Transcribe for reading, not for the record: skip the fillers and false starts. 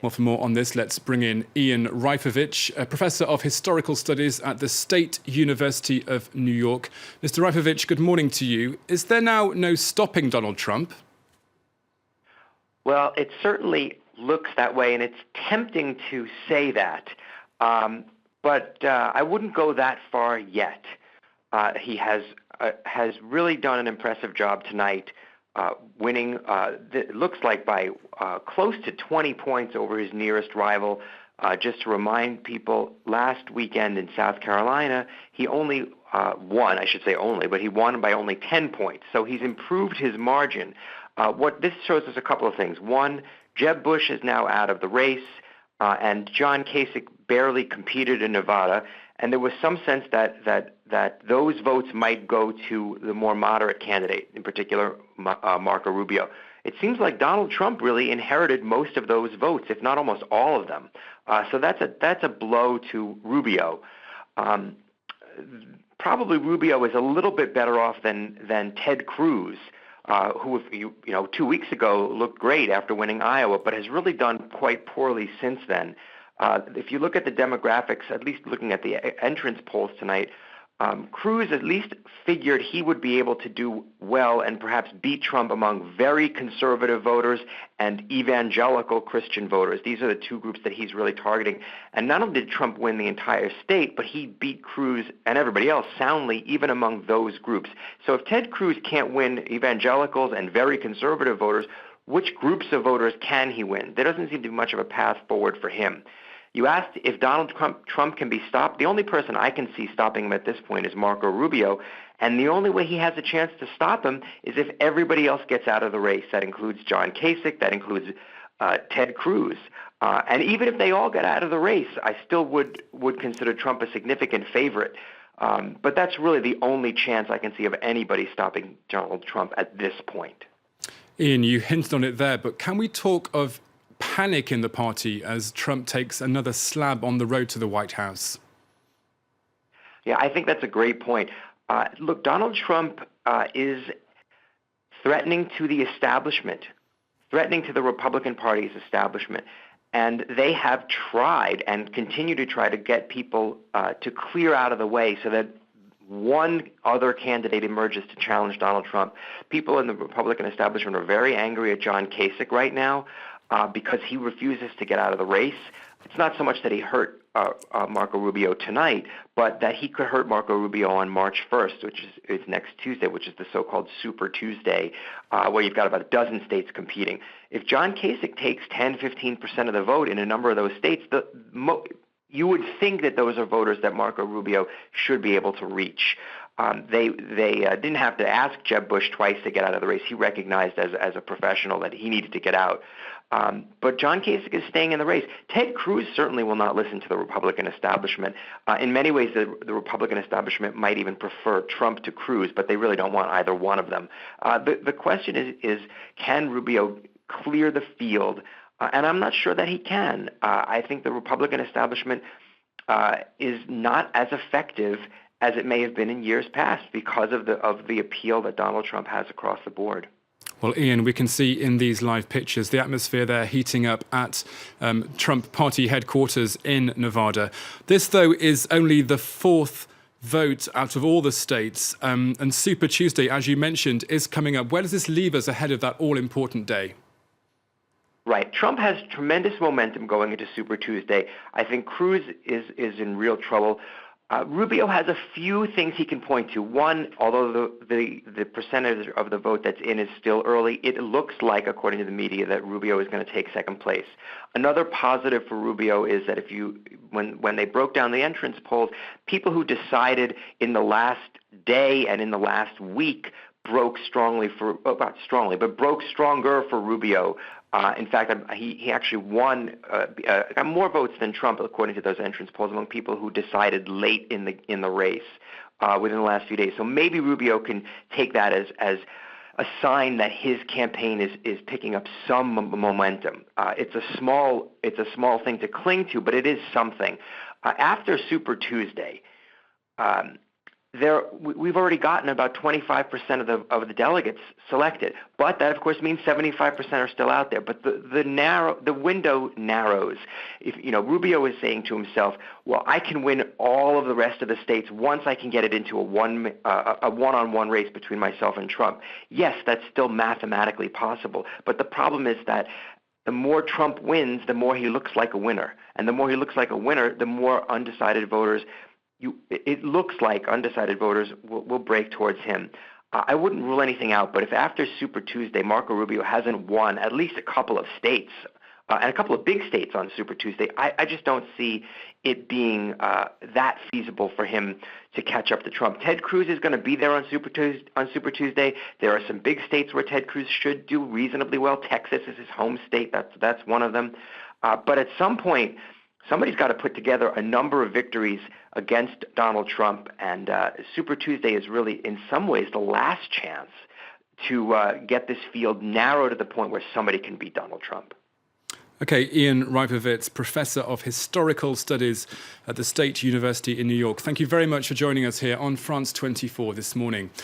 Well, for more on this, let's bring in Ian Reifowitz, a professor of historical studies at the State University of New York. Mr. Reifowitz, good morning to you. Is there now no stopping Donald Trump? Well, it certainly looks that way, and it's tempting to say that. But I wouldn't go that far yet. He has really done an impressive job tonight, winning, it looks like by close to 20 points over his nearest rival. Just to remind people, last weekend in South Carolina, he only won, I should say only, but he won by only 10 points. So he's improved his margin. What this shows us a couple of things. One, Jeb Bush is now out of the race, and John Kasich barely competed in Nevada, and there was some sense that those votes might go to the more moderate candidate, in particular Marco Rubio. It seems like Donald Trump really inherited most of those votes, if not almost all of them. So that's a blow to Rubio. Probably Rubio is a little bit better off than Ted Cruz, who 2 weeks ago looked great after winning Iowa, but has really done quite poorly since then. If you look at the demographics, at least looking at the entrance polls tonight, Cruz at least figured he would be able to do well and perhaps beat Trump among very conservative voters and evangelical Christian voters. These are the two groups that he's really targeting. And not only did Trump win the entire state, but he beat Cruz and everybody else soundly, even among those groups. So if Ted Cruz can't win evangelicals and very conservative voters, which groups of voters can he win? There doesn't seem to be much of a path forward for him. You asked if Donald Trump can be stopped. The only person I can see stopping him at this point is Marco Rubio, and the only way he has a chance to stop him is if everybody else gets out of the race. That includes John Kasich, that includes Ted Cruz. And even if they all get out of the race, I still would consider Trump a significant favorite. But that's really the only chance I can see of anybody stopping Donald Trump at this point. Ian, you hinted on it there, but can we talk of panic in the party as Trump takes another slab on the road to the White House? Yeah, I think that's a great point. Look, Donald Trump is threatening to the establishment, threatening to the Republican Party's establishment. And they have tried and continue to try to get people to clear out of the way so that one other candidate emerges to challenge Donald Trump. People in the Republican establishment are very angry at John Kasich right now because he refuses to get out of the race. It's not so much that he hurt Marco Rubio tonight, but that he could hurt Marco Rubio on March 1st, which is next Tuesday, which is the so-called Super Tuesday, where you've got about a dozen states competing. If John Kasich takes 10-15% of the vote in a number of those states, you would think that those are voters that Marco Rubio should be able to reach. They didn't have to ask Jeb Bush twice to get out of the race. He recognized as a professional that he needed to get out. But John Kasich is staying in the race. Ted Cruz certainly will not listen to the Republican establishment. In many ways, the Republican establishment might even prefer Trump to Cruz, but they really don't want either one of them. The question is, can Rubio clear the field? And I'm not sure that he can. I think the Republican establishment is not as effective as it may have been in years past because of the appeal that Donald Trump has across the board. Well, Ian, we can see in these live pictures the atmosphere there heating up at Trump party headquarters in Nevada. This, though, is only the fourth vote out of all the states. And Super Tuesday, as you mentioned, is coming up. Where does this leave us ahead of that all-important day? Right. Trump has tremendous momentum going into Super Tuesday. I think Cruz is in real trouble. Rubio has a few things he can point to. One, although the percentage of the vote that's in is still early, it looks like, according to the media, that Rubio is going to take second place. Another positive for Rubio is that when they broke down the entrance polls, people who decided in the last day and in the last week broke stronger for Rubio. In fact, he actually won, got more votes than Trump, according to those entrance polls, among people who decided late in the race within the last few days. So maybe Rubio can take that as a sign that his campaign is picking up some momentum. It's a small thing to cling to, but it is something. After Super Tuesday, we've already gotten about 25% of the delegates selected, but that of course means 75% are still out there. But the window narrows. If Rubio is saying to himself, well, I can win all of the rest of the states once I can get it into a one-on-one race between myself and Trump. Yes, that's still mathematically possible, but the problem is that the more Trump wins, the more he looks like a winner, and the more he looks like a winner, the more undecided voters. It looks like undecided voters will break towards him. I wouldn't rule anything out, but if after Super Tuesday Marco Rubio hasn't won at least a couple of states, and a couple of big states on Super Tuesday, I just don't see it being that feasible for him to catch up to Trump. Ted Cruz is going to be there on Super Tuesday. There are some big states where Ted Cruz should do reasonably well. Texas is his home state. That's one of them. But at some point, somebody's got to put together a number of victories against Donald Trump, and Super Tuesday is really, in some ways, the last chance to get this field narrow to the point where somebody can beat Donald Trump. Okay, Ian Reifowitz, Professor of Historical Studies at the State University in New York. Thank you very much for joining us here on France 24 this morning.